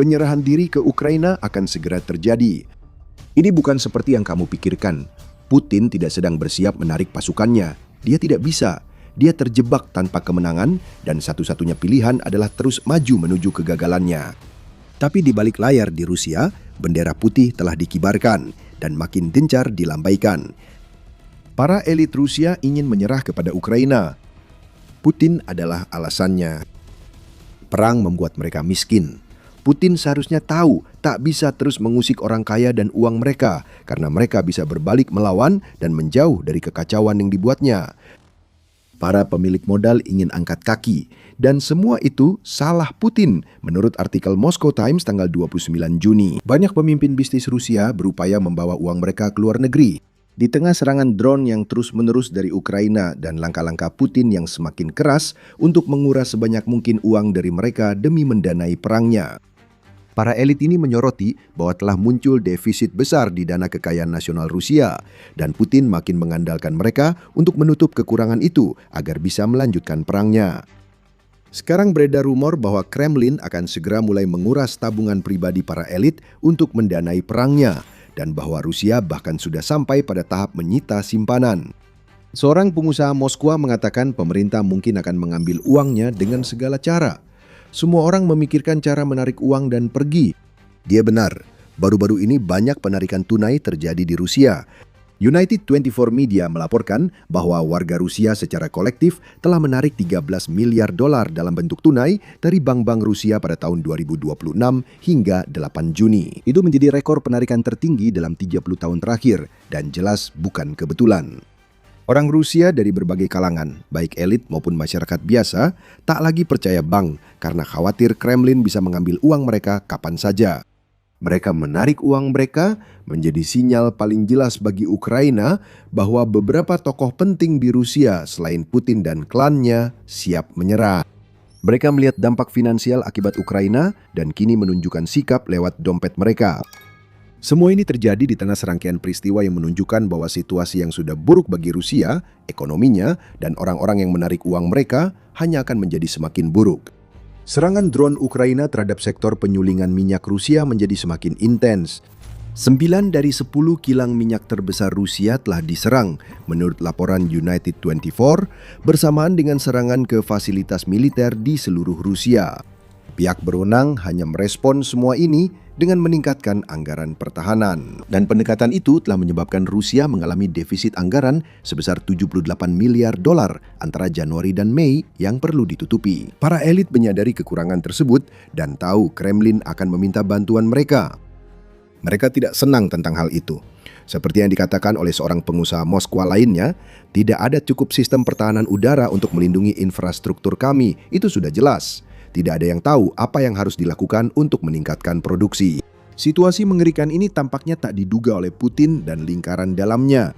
penyerahan diri ke Ukraina akan segera terjadi. Ini bukan seperti yang kamu pikirkan. Putin tidak sedang bersiap menarik pasukannya. Dia tidak bisa. Dia terjebak tanpa kemenangan dan satu-satunya pilihan adalah terus maju menuju kegagalannya. Tapi di balik layar di Rusia, bendera putih telah dikibarkan dan makin gencar dilambaikan. Para elit Rusia ingin menyerah kepada Ukraina. Putin adalah alasannya. Perang membuat mereka miskin. Putin seharusnya tahu tak bisa terus mengusik orang kaya dan uang mereka karena mereka bisa berbalik melawan dan menjauh dari kekacauan yang dibuatnya. Para pemilik modal ingin angkat kaki dan semua itu salah Putin menurut artikel Moscow Times tanggal 29 Juni. Banyak pemimpin bisnis Rusia berupaya membawa uang mereka ke luar negeri. Di tengah serangan drone yang terus-menerus dari Ukraina dan langkah-langkah Putin yang semakin keras untuk menguras sebanyak mungkin uang dari mereka demi mendanai perangnya. Para elit ini menyoroti bahwa telah muncul defisit besar di dana kekayaan nasional Rusia dan Putin makin mengandalkan mereka untuk menutup kekurangan itu agar bisa melanjutkan perangnya. Sekarang beredar rumor bahwa Kremlin akan segera mulai menguras tabungan pribadi para elit untuk mendanai perangnya dan bahwa Rusia bahkan sudah sampai pada tahap menyita simpanan. Seorang pengusaha Moskwa mengatakan pemerintah mungkin akan mengambil uangnya dengan segala cara. Semua orang memikirkan cara menarik uang dan pergi. Dia benar, baru-baru ini banyak penarikan tunai terjadi di Rusia. United 24 Media melaporkan bahwa warga Rusia secara kolektif telah menarik 13 miliar dolar dalam bentuk tunai dari bank-bank Rusia pada tahun 2026 hingga 8 Juni. Itu menjadi rekor penarikan tertinggi dalam 30 tahun terakhir dan jelas bukan kebetulan. Orang Rusia dari berbagai kalangan, baik elit maupun masyarakat biasa, tak lagi percaya bank karena khawatir Kremlin bisa mengambil uang mereka kapan saja. Mereka menarik uang mereka menjadi sinyal paling jelas bagi Ukraina bahwa beberapa tokoh penting di Rusia selain Putin dan klannya siap menyerah. Mereka melihat dampak finansial akibat Ukraina dan kini menunjukkan sikap lewat dompet mereka. Semua ini terjadi di tengah serangkaian peristiwa yang menunjukkan bahwa situasi yang sudah buruk bagi Rusia, ekonominya, dan orang-orang yang menarik uang mereka hanya akan menjadi semakin buruk. Serangan drone Ukraina terhadap sektor penyulingan minyak Rusia menjadi semakin intens. 9 dari 10 kilang minyak terbesar Rusia telah diserang, menurut laporan United 24, bersamaan dengan serangan ke fasilitas militer di seluruh Rusia. Pihak berwenang hanya merespon semua ini dengan meningkatkan anggaran pertahanan. Dan pendekatan itu telah menyebabkan Rusia mengalami defisit anggaran sebesar 78 miliar dolar antara Januari dan Mei yang perlu ditutupi. Para elit menyadari kekurangan tersebut dan tahu Kremlin akan meminta bantuan mereka. Mereka tidak senang tentang hal itu. Seperti yang dikatakan oleh seorang pengusaha Moskwa lainnya, tidak ada cukup sistem pertahanan udara untuk melindungi infrastruktur kami, itu sudah jelas. Tidak ada yang tahu apa yang harus dilakukan untuk meningkatkan produksi. Situasi mengerikan ini tampaknya tak diduga oleh Putin dan lingkaran dalamnya.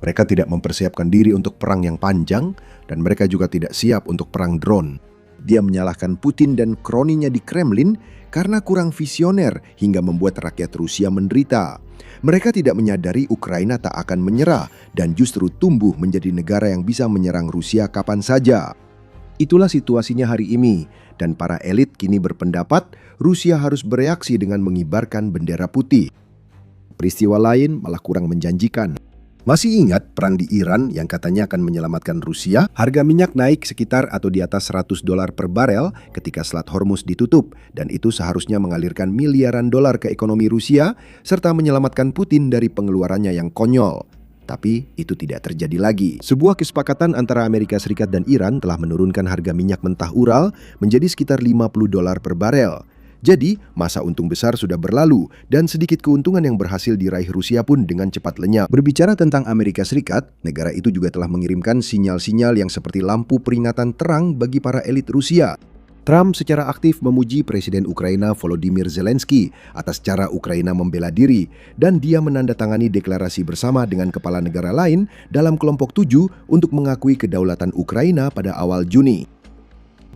Mereka tidak mempersiapkan diri untuk perang yang panjang, dan mereka juga tidak siap untuk perang drone. Dia menyalahkan Putin dan kroninya di Kremlin karena kurang visioner hingga membuat rakyat Rusia menderita. Mereka tidak menyadari Ukraina tak akan menyerah dan justru tumbuh menjadi negara yang bisa menyerang Rusia kapan saja. Itulah situasinya hari ini, dan para elit kini berpendapat Rusia harus bereaksi dengan mengibarkan bendera putih. Peristiwa lain malah kurang menjanjikan. Masih ingat perang di Iran yang katanya akan menyelamatkan Rusia? Harga minyak naik sekitar atau di atas $100 per barel ketika Selat Hormuz ditutup, dan itu seharusnya mengalirkan miliaran dolar ke ekonomi Rusia serta menyelamatkan Putin dari pengeluarannya yang konyol. Tapi itu tidak terjadi lagi. Sebuah kesepakatan antara Amerika Serikat dan Iran telah menurunkan harga minyak mentah Ural menjadi sekitar $50 per barel. Jadi, masa untung besar sudah berlalu dan sedikit keuntungan yang berhasil diraih Rusia pun dengan cepat lenyap. Berbicara tentang Amerika Serikat, negara itu juga telah mengirimkan sinyal-sinyal yang seperti lampu peringatan terang bagi para elit Rusia. Trump secara aktif memuji Presiden Ukraina Volodymyr Zelensky atas cara Ukraina membela diri dan dia menandatangani deklarasi bersama dengan kepala negara lain dalam kelompok 7 untuk mengakui kedaulatan Ukraina pada awal Juni.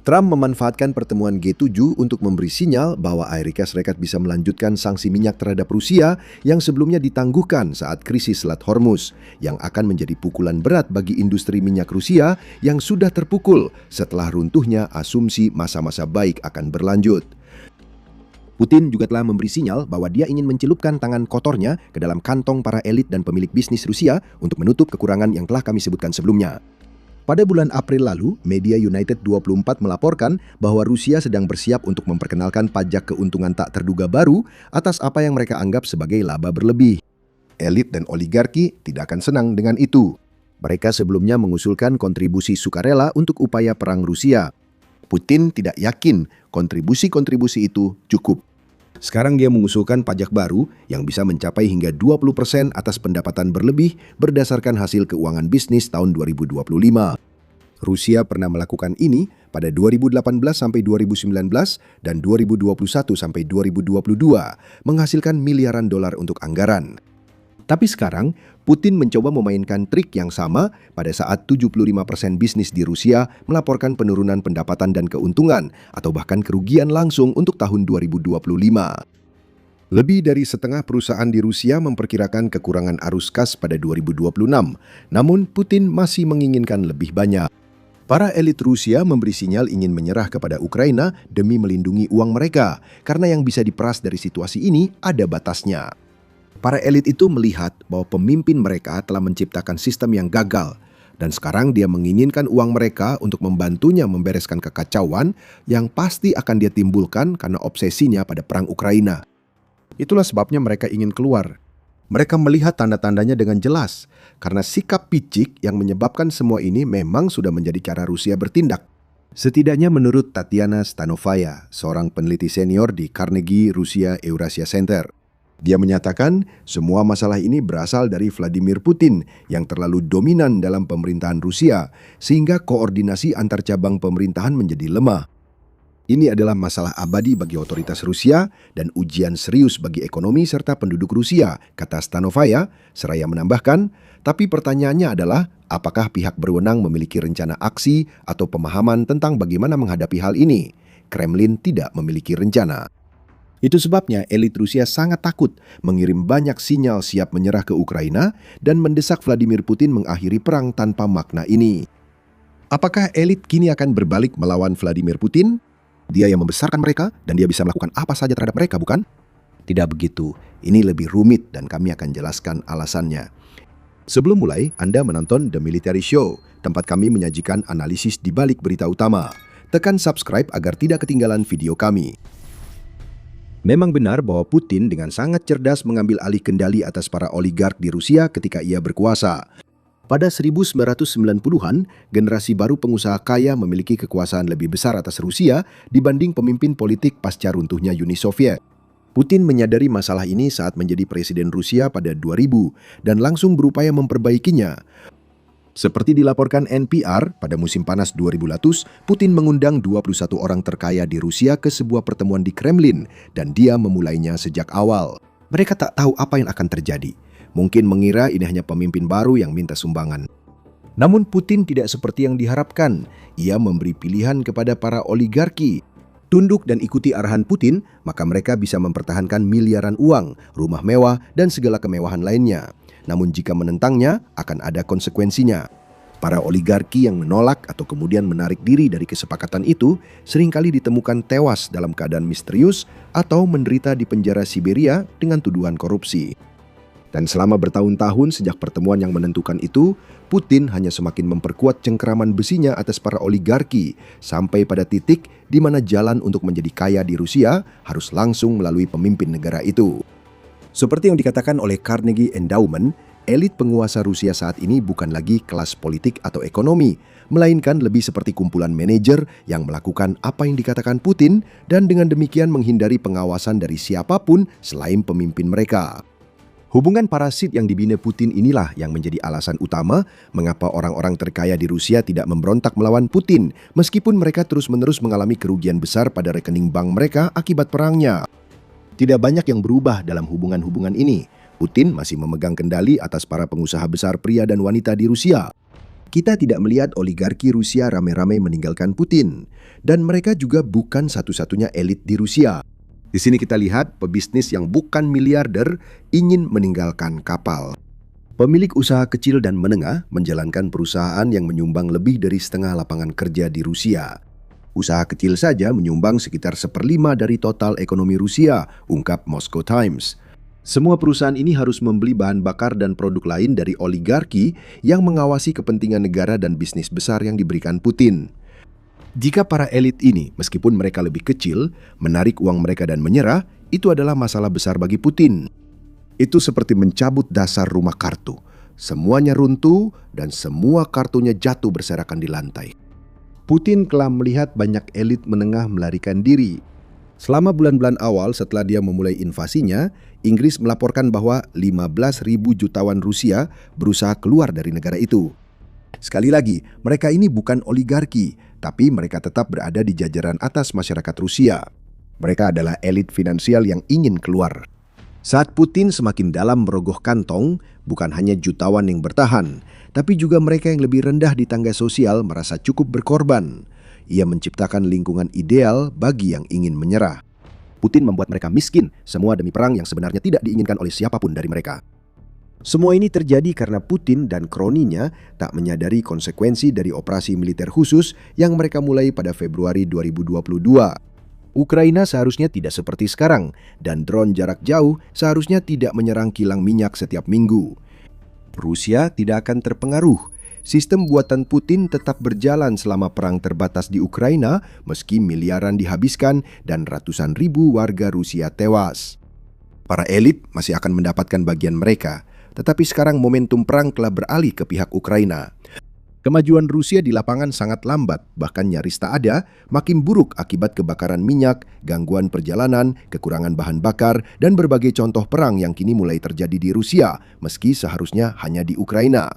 Trump memanfaatkan pertemuan G7 untuk memberi sinyal bahwa Amerika Serikat bisa melanjutkan sanksi minyak terhadap Rusia yang sebelumnya ditangguhkan saat krisis Selat Hormuz, yang akan menjadi pukulan berat bagi industri minyak Rusia yang sudah terpukul setelah runtuhnya asumsi masa-masa baik akan berlanjut. Putin juga telah memberi sinyal bahwa dia ingin mencelupkan tangan kotornya ke dalam kantong para elit dan pemilik bisnis Rusia untuk menutup kekurangan yang telah kami sebutkan sebelumnya. Pada bulan April lalu, media United 24 melaporkan bahwa Rusia sedang bersiap untuk memperkenalkan pajak keuntungan tak terduga baru atas apa yang mereka anggap sebagai laba berlebih. Elit dan oligarki tidak akan senang dengan itu. Mereka sebelumnya mengusulkan kontribusi sukarela untuk upaya perang Rusia. Putin tidak yakin kontribusi-kontribusi itu cukup. Sekarang dia mengusulkan pajak baru yang bisa mencapai hingga 20% atas pendapatan berlebih berdasarkan hasil keuangan bisnis tahun 2025. Rusia pernah melakukan ini pada 2018 sampai 2019 dan 2021 sampai 2022, menghasilkan miliaran dolar untuk anggaran. Tapi sekarang, Putin mencoba memainkan trik yang sama pada saat 75% bisnis di Rusia melaporkan penurunan pendapatan dan keuntungan atau bahkan kerugian langsung untuk tahun 2025. Lebih dari setengah perusahaan di Rusia memperkirakan kekurangan arus kas pada 2026, namun Putin masih menginginkan lebih banyak. Para elit Rusia memberi sinyal ingin menyerah kepada Ukraina demi melindungi uang mereka, karena yang bisa diperas dari situasi ini ada batasnya. Para elit itu melihat bahwa pemimpin mereka telah menciptakan sistem yang gagal, dan sekarang dia menginginkan uang mereka untuk membantunya membereskan kekacauan yang pasti akan dia timbulkan karena obsesinya pada perang Ukraina. Itulah sebabnya mereka ingin keluar. Mereka melihat tanda-tandanya dengan jelas, karena sikap picik yang menyebabkan semua ini memang sudah menjadi cara Rusia bertindak. Setidaknya menurut Tatiana Stanovaya, seorang peneliti senior di Carnegie Rusia Eurasia Center. Dia menyatakan semua masalah ini berasal dari Vladimir Putin yang terlalu dominan dalam pemerintahan Rusia sehingga koordinasi antar cabang pemerintahan menjadi lemah. Ini adalah masalah abadi bagi otoritas Rusia dan ujian serius bagi ekonomi serta penduduk Rusia, kata Stanovaya, seraya menambahkan, tapi pertanyaannya adalah apakah pihak berwenang memiliki rencana aksi atau pemahaman tentang bagaimana menghadapi hal ini. Kremlin tidak memiliki rencana. Itu sebabnya elit Rusia sangat takut mengirim banyak sinyal siap menyerah ke Ukraina dan mendesak Vladimir Putin mengakhiri perang tanpa makna ini. Apakah elit kini akan berbalik melawan Vladimir Putin? Dia yang membesarkan mereka dan dia bisa melakukan apa saja terhadap mereka, bukan? Tidak begitu. Ini lebih rumit dan kami akan jelaskan alasannya. Sebelum mulai, Anda menonton The Military Show, tempat kami menyajikan analisis di balik berita utama. Tekan subscribe agar tidak ketinggalan video kami. Memang benar bahwa Putin dengan sangat cerdas mengambil alih kendali atas para oligark di Rusia ketika ia berkuasa. Pada 1990-an, generasi baru pengusaha kaya memiliki kekuasaan lebih besar atas Rusia dibanding pemimpin politik pasca runtuhnya Uni Soviet. Putin menyadari masalah ini saat menjadi presiden Rusia pada 2000 dan langsung berupaya memperbaikinya. Seperti dilaporkan NPR, pada musim panas 2000, Putin mengundang 21 orang terkaya di Rusia ke sebuah pertemuan di Kremlin dan dia memulainya sejak awal. Mereka tak tahu apa yang akan terjadi. Mungkin mengira ini hanya pemimpin baru yang minta sumbangan. Namun Putin tidak seperti yang diharapkan. Ia memberi pilihan kepada para oligarki. Tunduk dan ikuti arahan Putin, maka mereka bisa mempertahankan miliaran uang, rumah mewah, dan segala kemewahan lainnya. Namun jika menentangnya, akan ada konsekuensinya. Para oligarki yang menolak atau kemudian menarik diri dari kesepakatan itu seringkali ditemukan tewas dalam keadaan misterius atau menderita di penjara Siberia dengan tuduhan korupsi. Dan selama bertahun-tahun sejak pertemuan yang menentukan itu, Putin hanya semakin memperkuat cengkeraman besinya atas para oligarki sampai pada titik di mana jalan untuk menjadi kaya di Rusia harus langsung melalui pemimpin negara itu. Seperti yang dikatakan oleh Carnegie Endowment, elit penguasa Rusia saat ini bukan lagi kelas politik atau ekonomi, melainkan lebih seperti kumpulan manajer yang melakukan apa yang dikatakan Putin dan dengan demikian menghindari pengawasan dari siapapun selain pemimpin mereka. Hubungan parasit yang dibina Putin inilah yang menjadi alasan utama mengapa orang-orang terkaya di Rusia tidak memberontak melawan Putin meskipun mereka terus-menerus mengalami kerugian besar pada rekening bank mereka akibat perangnya. Tidak banyak yang berubah dalam hubungan-hubungan ini. Putin masih memegang kendali atas para pengusaha besar pria dan wanita di Rusia. Kita tidak melihat oligarki Rusia rame-rame meninggalkan Putin. Dan mereka juga bukan satu-satunya elit di Rusia. Di sini kita lihat pebisnis yang bukan miliarder ingin meninggalkan kapal. Pemilik usaha kecil dan menengah menjalankan perusahaan yang menyumbang lebih dari setengah lapangan kerja di Rusia. Usaha kecil saja menyumbang sekitar 1/5 dari total ekonomi Rusia, ungkap Moscow Times. Semua perusahaan ini harus membeli bahan bakar dan produk lain dari oligarki yang mengawasi kepentingan negara dan bisnis besar yang diberikan Putin. Jika para elit ini, meskipun mereka lebih kecil, menarik uang mereka dan menyerah, itu adalah masalah besar bagi Putin. Itu seperti mencabut dasar rumah kartu. Semuanya runtuh dan semua kartunya jatuh berserakan di lantai. Putin telah melihat banyak elit menengah melarikan diri. Selama bulan-bulan awal setelah dia memulai invasinya, Inggris melaporkan bahwa 15.000 jutawan Rusia berusaha keluar dari negara itu. Sekali lagi, mereka ini bukan oligarki, tapi mereka tetap berada di jajaran atas masyarakat Rusia. Mereka adalah elit finansial yang ingin keluar. Saat Putin semakin dalam merogoh kantong, bukan hanya jutawan yang bertahan, tapi juga mereka yang lebih rendah di tangga sosial merasa cukup berkorban. Ia menciptakan lingkungan ideal bagi yang ingin menyerah. Putin membuat mereka miskin, semua demi perang yang sebenarnya tidak diinginkan oleh siapapun dari mereka. Semua ini terjadi karena Putin dan kroninya tak menyadari konsekuensi dari operasi militer khusus yang mereka mulai pada Februari 2022. Ukraina seharusnya tidak seperti sekarang, dan drone jarak jauh seharusnya tidak menyerang kilang minyak setiap minggu. Rusia tidak akan terpengaruh. Sistem buatan Putin tetap berjalan selama perang terbatas di Ukraina, meski miliaran dihabiskan dan ratusan ribu warga Rusia tewas. Para elit masih akan mendapatkan bagian mereka, tetapi sekarang momentum perang telah beralih ke pihak Ukraina. Kemajuan Rusia di lapangan sangat lambat, bahkan nyaris tak ada, makin buruk akibat kebakaran minyak, gangguan perjalanan, kekurangan bahan bakar, dan berbagai contoh perang yang kini mulai terjadi di Rusia, meski seharusnya hanya di Ukraina.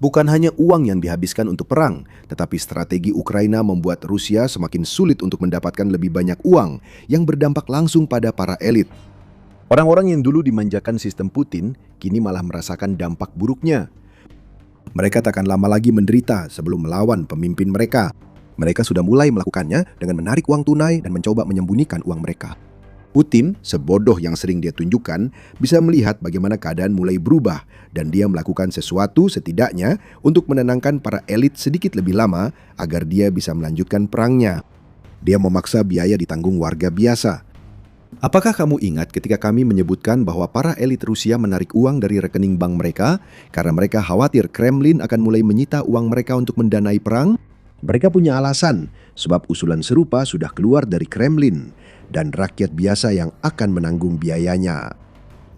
Bukan hanya uang yang dihabiskan untuk perang, tetapi strategi Ukraina membuat Rusia semakin sulit untuk mendapatkan lebih banyak uang yang berdampak langsung pada para elit. Orang-orang yang dulu dimanjakan sistem Putin, kini malah merasakan dampak buruknya. Mereka tak akan lama lagi menderita sebelum melawan pemimpin mereka. Mereka sudah mulai melakukannya dengan menarik uang tunai dan mencoba menyembunyikan uang mereka. Putin, sebodoh yang sering dia tunjukkan, bisa melihat bagaimana keadaan mulai berubah dan dia melakukan sesuatu setidaknya untuk menenangkan para elit sedikit lebih lama agar dia bisa melanjutkan perangnya. Dia memaksa biaya ditanggung warga biasa. Apakah kamu ingat ketika kami menyebutkan bahwa para elit Rusia menarik uang dari rekening bank mereka karena mereka khawatir Kremlin akan mulai menyita uang mereka untuk mendanai perang? Mereka punya alasan, sebab usulan serupa sudah keluar dari Kremlin dan rakyat biasa yang akan menanggung biayanya.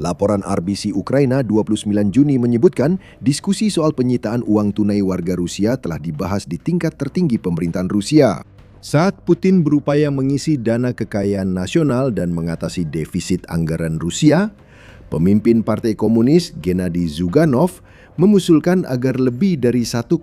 Laporan RBC Ukraina 29 Juni menyebutkan diskusi soal penyitaan uang tunai warga Rusia telah dibahas di tingkat tertinggi pemerintahan Rusia. Saat Putin berupaya mengisi dana kekayaan nasional dan mengatasi defisit anggaran Rusia, pemimpin Partai Komunis Gennady Zyuganov mengusulkan agar lebih dari 1,6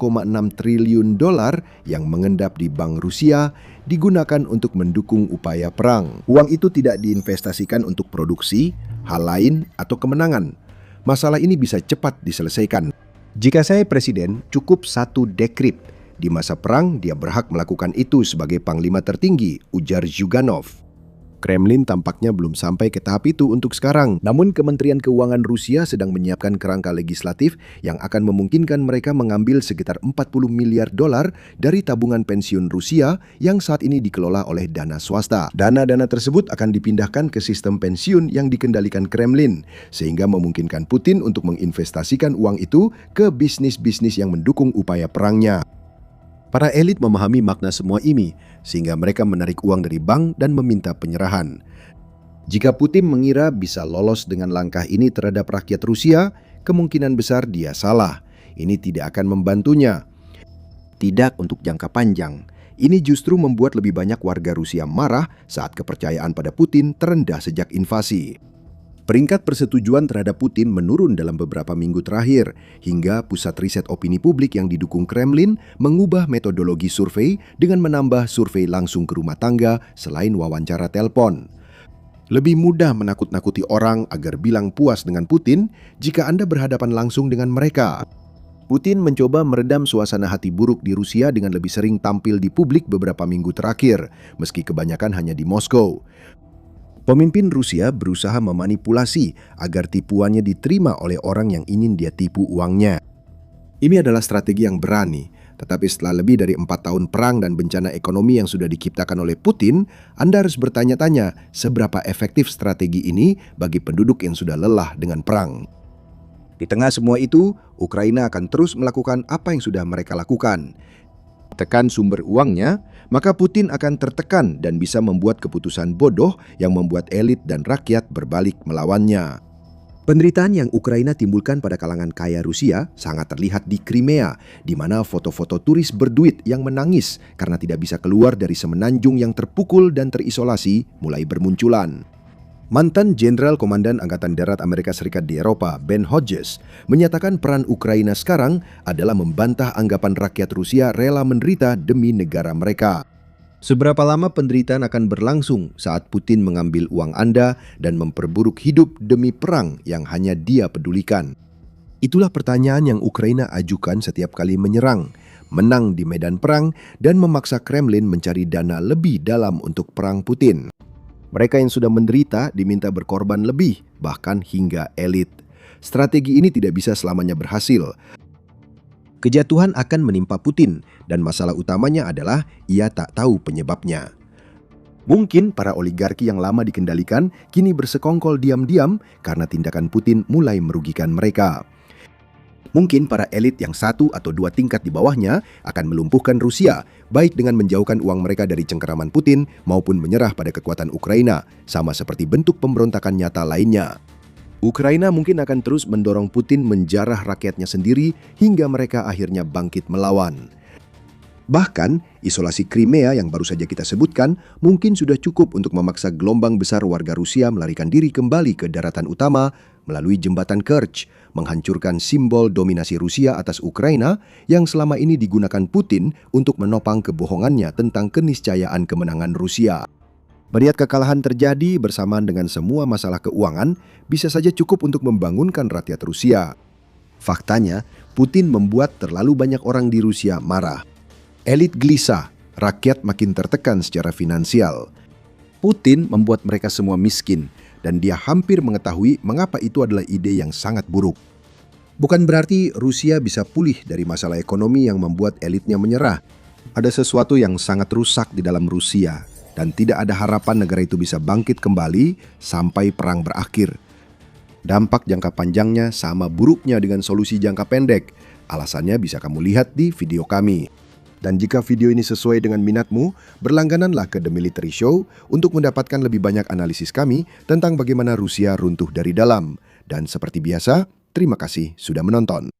triliun dolar yang mengendap di Bank Rusia digunakan untuk mendukung upaya perang. Uang itu tidak diinvestasikan untuk produksi, hal lain, atau kemenangan. Masalah ini bisa cepat diselesaikan. Jika saya presiden, cukup 1 dekrip. Di masa perang, dia berhak melakukan itu sebagai panglima tertinggi, ujar Zyuganov. Kremlin tampaknya belum sampai ke tahap itu untuk sekarang. Namun Kementerian Keuangan Rusia sedang menyiapkan kerangka legislatif yang akan memungkinkan mereka mengambil sekitar 40 miliar dolar dari tabungan pensiun Rusia yang saat ini dikelola oleh dana swasta. Dana-dana tersebut akan dipindahkan ke sistem pensiun yang dikendalikan Kremlin, sehingga memungkinkan Putin untuk menginvestasikan uang itu ke bisnis-bisnis yang mendukung upaya perangnya. Para elit memahami makna semua ini, sehingga mereka menarik uang dari bank dan meminta penyerahan. Jika Putin mengira bisa lolos dengan langkah ini terhadap rakyat Rusia, kemungkinan besar dia salah. Ini tidak akan membantunya. Tidak untuk jangka panjang. Ini justru membuat lebih banyak warga Rusia marah saat kepercayaan pada Putin terendah sejak invasi. Peringkat persetujuan terhadap Putin menurun dalam beberapa minggu terakhir, hingga pusat riset opini publik yang didukung Kremlin mengubah metodologi survei dengan menambah survei langsung ke rumah tangga selain wawancara telepon. Lebih mudah menakut-nakuti orang agar bilang puas dengan Putin jika Anda berhadapan langsung dengan mereka. Putin mencoba meredam suasana hati buruk di Rusia dengan lebih sering tampil di publik beberapa minggu terakhir, meski kebanyakan hanya di Moskow. Pemimpin Rusia berusaha memanipulasi agar tipuannya diterima oleh orang yang ingin dia tipu uangnya. Ini adalah strategi yang berani, Tetapi setelah lebih dari 4 tahun perang dan bencana ekonomi yang sudah diciptakan oleh Putin, Anda harus bertanya-tanya seberapa efektif strategi ini bagi penduduk yang sudah lelah dengan perang. Di tengah semua itu, Ukraina akan terus melakukan apa yang sudah mereka lakukan. Tekan sumber uangnya, maka Putin akan tertekan dan bisa membuat keputusan bodoh yang membuat elit dan rakyat berbalik melawannya. Penderitaan yang Ukraina timbulkan pada kalangan kaya Rusia sangat terlihat di Crimea, di mana foto-foto turis berduit yang menangis karena tidak bisa keluar dari semenanjung yang terpukul dan terisolasi mulai bermunculan. Mantan Jenderal Komandan Angkatan Darat Amerika Serikat di Eropa, Ben Hodges, menyatakan peran Ukraina sekarang adalah membantah anggapan rakyat Rusia rela menderita demi negara mereka. Seberapa lama penderitaan akan berlangsung saat Putin mengambil uang Anda dan memperburuk hidup demi perang yang hanya dia pedulikan? Itulah pertanyaan yang Ukraina ajukan setiap kali menyerang, menang di medan perang, dan memaksa Kremlin mencari dana lebih dalam untuk perang Putin. Mereka yang sudah menderita diminta berkorban lebih, bahkan hingga elit. Strategi ini tidak bisa selamanya berhasil. Kejatuhan akan menimpa Putin, dan masalah utamanya adalah ia tak tahu penyebabnya. Mungkin para oligarki yang lama dikendalikan kini bersekongkol diam-diam karena tindakan Putin mulai merugikan mereka. Mungkin para elit yang 1 atau 2 tingkat di bawahnya akan melumpuhkan Rusia, baik dengan menjauhkan uang mereka dari cengkeraman Putin maupun menyerah pada kekuatan Ukraina, sama seperti bentuk pemberontakan nyata lainnya. Ukraina mungkin akan terus mendorong Putin menjarah rakyatnya sendiri hingga mereka akhirnya bangkit melawan. Bahkan, isolasi Crimea yang baru saja kita sebutkan mungkin sudah cukup untuk memaksa gelombang besar warga Rusia melarikan diri kembali ke daratan utama melalui jembatan Kerch, menghancurkan simbol dominasi Rusia atas Ukraina yang selama ini digunakan Putin untuk menopang kebohongannya tentang keniscayaan kemenangan Rusia. Melihat kekalahan terjadi bersamaan dengan semua masalah keuangan bisa saja cukup untuk membangunkan rakyat Rusia. Faktanya, Putin membuat terlalu banyak orang di Rusia marah. Elit gelisah, rakyat makin tertekan secara finansial. Putin membuat mereka semua miskin, dan dia hampir mengetahui mengapa itu adalah ide yang sangat buruk. Bukan berarti Rusia bisa pulih dari masalah ekonomi yang membuat elitnya menyerah. Ada sesuatu yang sangat rusak di dalam Rusia, dan tidak ada harapan negara itu bisa bangkit kembali sampai perang berakhir. Dampak jangka panjangnya sama buruknya dengan solusi jangka pendek. Alasannya bisa kamu lihat di video kami. Dan jika video ini sesuai dengan minatmu, berlanggananlah ke The Military Show untuk mendapatkan lebih banyak analisis kami tentang bagaimana Rusia runtuh dari dalam. Dan seperti biasa, terima kasih sudah menonton.